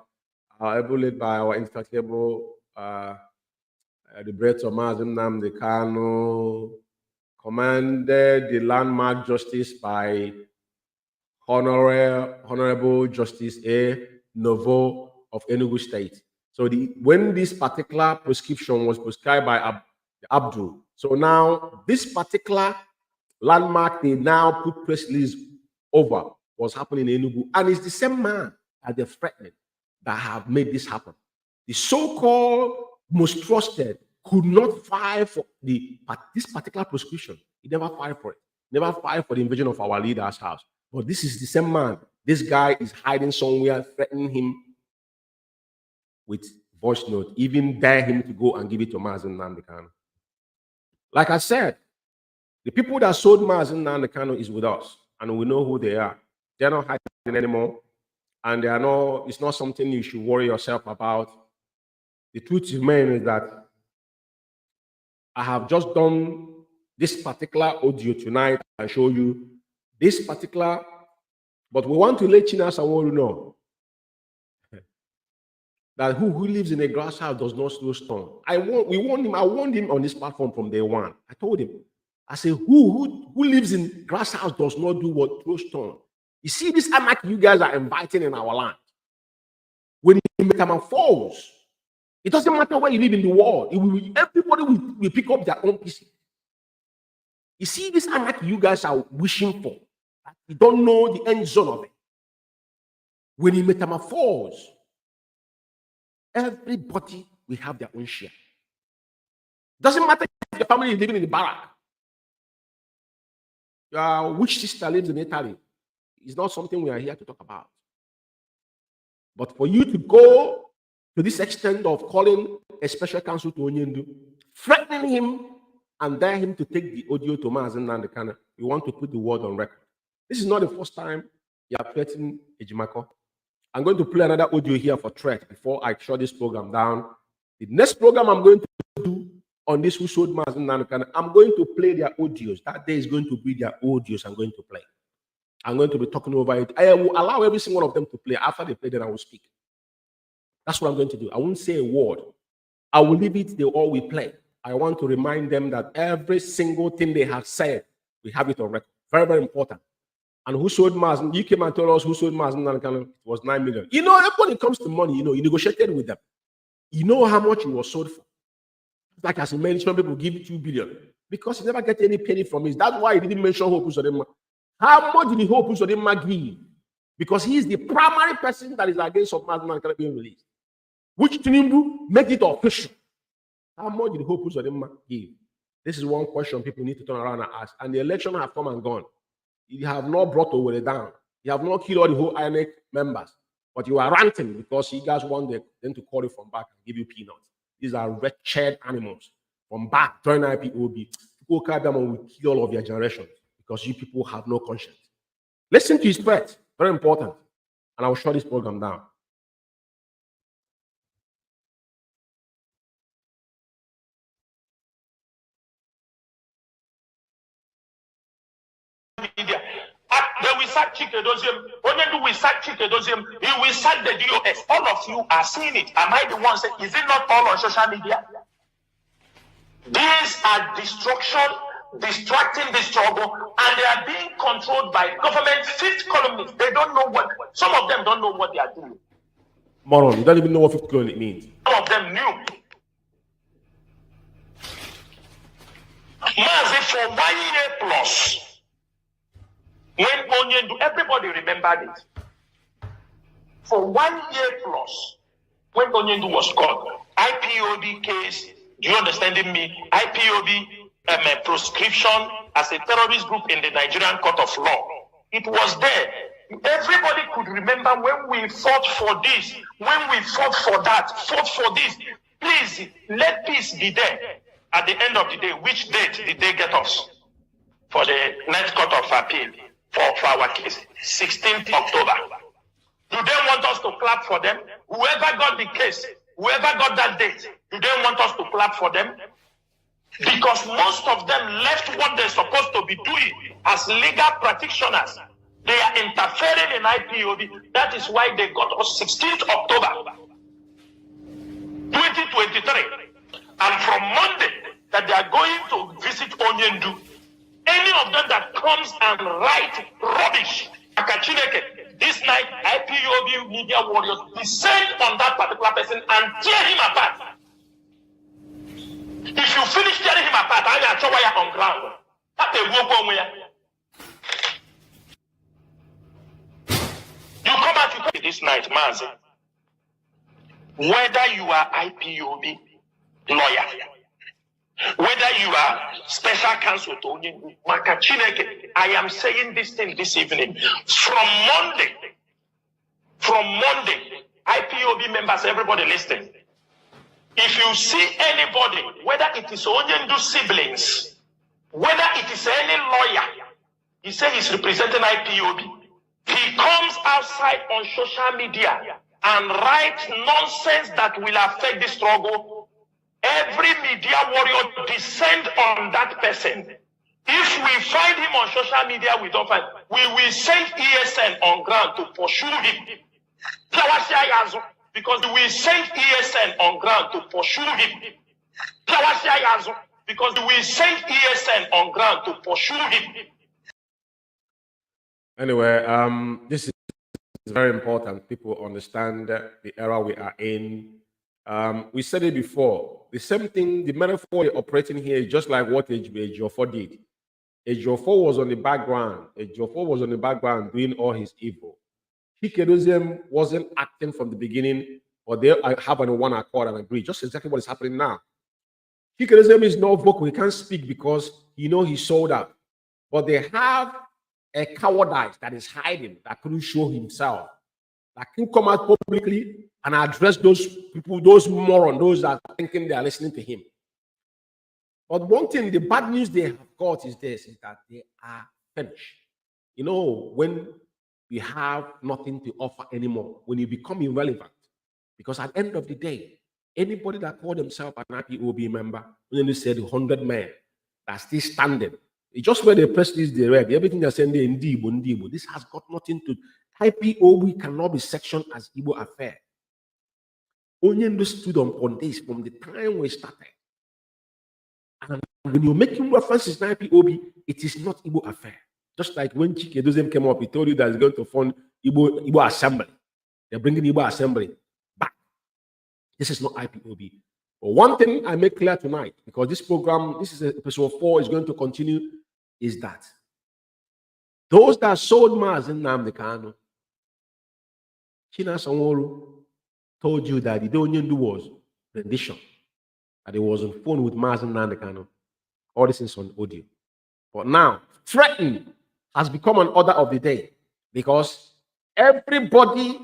led by our Incorruptible, the breath of Mazi Nnamdi Kanu, commanded the landmark justice by Honorable Justice A. Novo of Enugu State. So when this particular prescription was prescribed by Abdul, so now this particular landmark they now put press release over was happening in Enugu, and it's the same man that they're threatening that have made this happen. The so-called most trusted could not file for this particular prescription. He never filed for it. Never filed for the invasion of our leader's house. But this is the same man. This guy is hiding somewhere, threatening him with voice note, even dare him to go and give it to Mazi Nnamdi Kanu. Like I said, the people that sold Mazi Nnamdi Kanu is with us, and we know who they are. They're not hiding anymore, and it's not something you should worry yourself about. The truth remains is that I have just done this particular audio tonight and show you this particular, but we want to let China Sanwo know that who lives in a grass house does not throw stone. I warned him on this platform from day one. I told him, I said, who lives in grass house does not do what? Throw stone. You see this anarchy you guys are inviting in our land. When you metamorphose, it doesn't matter where you live in the world. Everybody will pick up their own pieces. You see this anarchy you guys are wishing for. You don't know the end zone of it. When you metamorphose, everybody will have their own share. Doesn't matter if your family is living in the barrack. Which sister lives in Italy? It's not something we are here to talk about. But for you to go to this extent of calling a special counsel to Onyendu, threatening him and dare him to take the audio to Mazi Umeh, you want to put the word on record. This is not the first time you are threatening Ejimako. I'm going to play another audio here for threat before I shut this program down. The next program I'm going to do on this Who Sold Mazi Umeh, I'm going to play their audios. That day is going to be their audios I'm going to play. I'm going to be talking over it. I will allow every single one of them to play. After they play, then I will speak. That's what I'm going to do. I won't say a word. I will leave it, they all will play. I want to remind them that every single thing they have said, we have it on record. Very, very important. And who sold Mazi? You came and told us who sold Mazi Umeh, it was 9 million. You know, when it comes to money, you know, you negotiated with them. You know how much it was sold for. Like as a management, people give you 2 billion. Because you never get any penny from it. That's why he didn't mention Hope Uzodinma. How much did the Hope Uzodinma give? Because he is the primary person that is against Mazi Umeh being released. Which Tinubu make it official. How much did Hope Uzodinma give? This is one question people need to turn around and ask. And the election have come and gone. You have not brought Owerri down. You have not killed all the whole INEC members. But you are ranting because you guys want them to call you from back and give you peanuts. These are wretched animals. From back, join IPOB. People carry them and will kill all of your generations because you people have no conscience. Listen to his threat. Very important. And I will shut this program down. They will sack Chikedozium. Onyendu will sack Chikedozium. He will sack the DOS. All of you are seeing it. Am I the one saying, is it not all on social media? These are destruction, distracting the struggle, and they are being controlled by government fifth columnists. They don't know what, some of them don't know what they are doing. Moron, you don't even know what fifth column means. Some of them knew. Mazi, for 1 year plus, when Onyendu, everybody remembered it. For 1 year plus, when Onyendu was gone, IPOB case, do you understand me? IPOB proscription as a terrorist group in the Nigerian court of law. It was there. Everybody could remember when we fought for this, when we fought for that, fought for this. Please, let peace be there. At the end of the day, which date did they get us? For the next court of appeal. For our case, 16th October. Do they want us to clap for them? Whoever got the case, whoever got that date, do they want us to clap for them? Because most of them left what they're supposed to be doing as legal practitioners. They are interfering in IPOB. That is why they got us 16th October 2023. And from Monday, that they are going to visit Onyendu. Any of them that comes and write rubbish, this night, IPOB media warriors descend on that particular person and tear him apart. If you finish tearing him apart, I will wire on ground. You come out this night, Mazi. Whether you are IPOB lawyer, whether you are special counsel to Onyendu, I am saying this thing this evening. From Monday, IPOB members, everybody listening. If you see anybody, whether it is Onyendu siblings, whether it is any lawyer, he says he's representing IPOB, he comes outside on social media and writes nonsense that will affect the struggle. Every media warrior descend on that person. If we find him on social media, we don't find. We will send ESN on ground to pursue him. because we sent ESN on ground to pursue him. Because we sent ESN on ground to pursue him. Anyway, this is very important. People understand the era we are in. We said it before. The same thing, the metaphor we're operating here is just like what Ejiofor did. Ejiofor was on the background. Ejiofor was on the background doing all his evil. Chikedozem wasn't acting from the beginning, but they have on one accord and agree. Just exactly what is happening now. Chikedozem is not vocal. He can't speak because he's sold out. But they have a cowardice that is hiding, that couldn't show himself, that can come out publicly and address those people, those morons, those that are thinking they are listening to him. But one thing, the bad news they have got is this, is that they are finished. When we have nothing to offer anymore, when you become irrelevant, because at the end of the day, anybody that called themselves an IPOB member, when they said 100 men that's still standing, it's just where they press this, they read everything they're saying, Ndibo. This has got nothing to IPOB cannot be sectioned as Igbo affair. Onyendo stood on this from the time we started. And when you're making references to IPOB, it is not Igbo affair. Just like when Chikedozem came up, he told you that he's going to fund Igbo Assembly. They're bringing Igbo Assembly back. This is not IPOB. But one thing I make clear tonight, because this program, this is episode 4, is going to continue, is that those that sold Mazi Nnamdi Kanu, China Sanwo-Olu told you that the Onyendo was rendition, that he was on phone with Mazi Nnamdi Kanu. All this is on audio. But now, threatening has become an order of the day, because everybody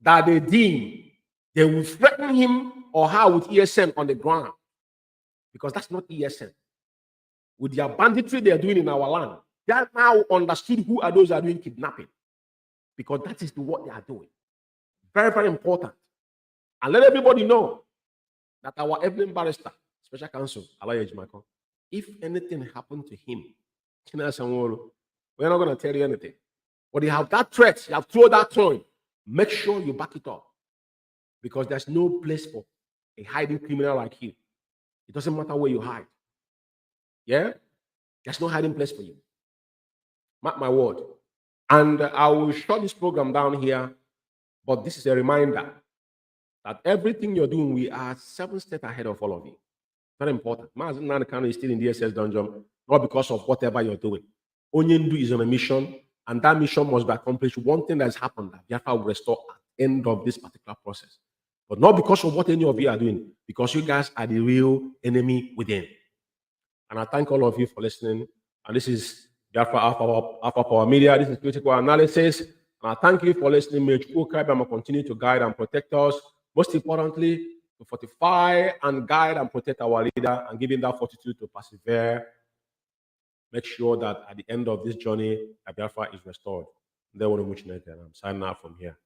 that they deem, they will threaten him or her with ESN on the ground, because that's not ESN. With their banditry they are doing in our land, they are now understood who are those that are doing kidnapping, because that is what they are doing. Very, very important. And let everybody know that our evidence barrister, Special Counsel, Alaye Ejimako, if anything happened to him, China Sanwo-Olu, we're not going to tell you anything. But you have that threat, you have thrown that coin, make sure you back it up. Because there's no place for a hiding criminal like you. It doesn't matter where you hide. Yeah? There's no hiding place for you. Mark my word. And I will shut this program down here, but this is a reminder that everything you're doing, we are 7 steps ahead of all of you. Very important. Mazi Nnamdi Kanu is still in the SS dungeon, not because of whatever you're doing. Onyendo is on a mission, and that mission must be accomplished. One thing that has happened, that Biafra will restore at the end of this particular process. But not because of what any of you are doing, because you guys are the real enemy within. And I thank all of you for listening. And this is Biafra Alpha Power Media. This is Critical Analysis. And I thank you for listening. May IKECHUKWU continue to guide and protect us. Most importantly, to fortify and guide and protect our leader, and give him that fortitude to persevere. Make sure that at the end of this journey, Biafra is restored. I'm signing out from here.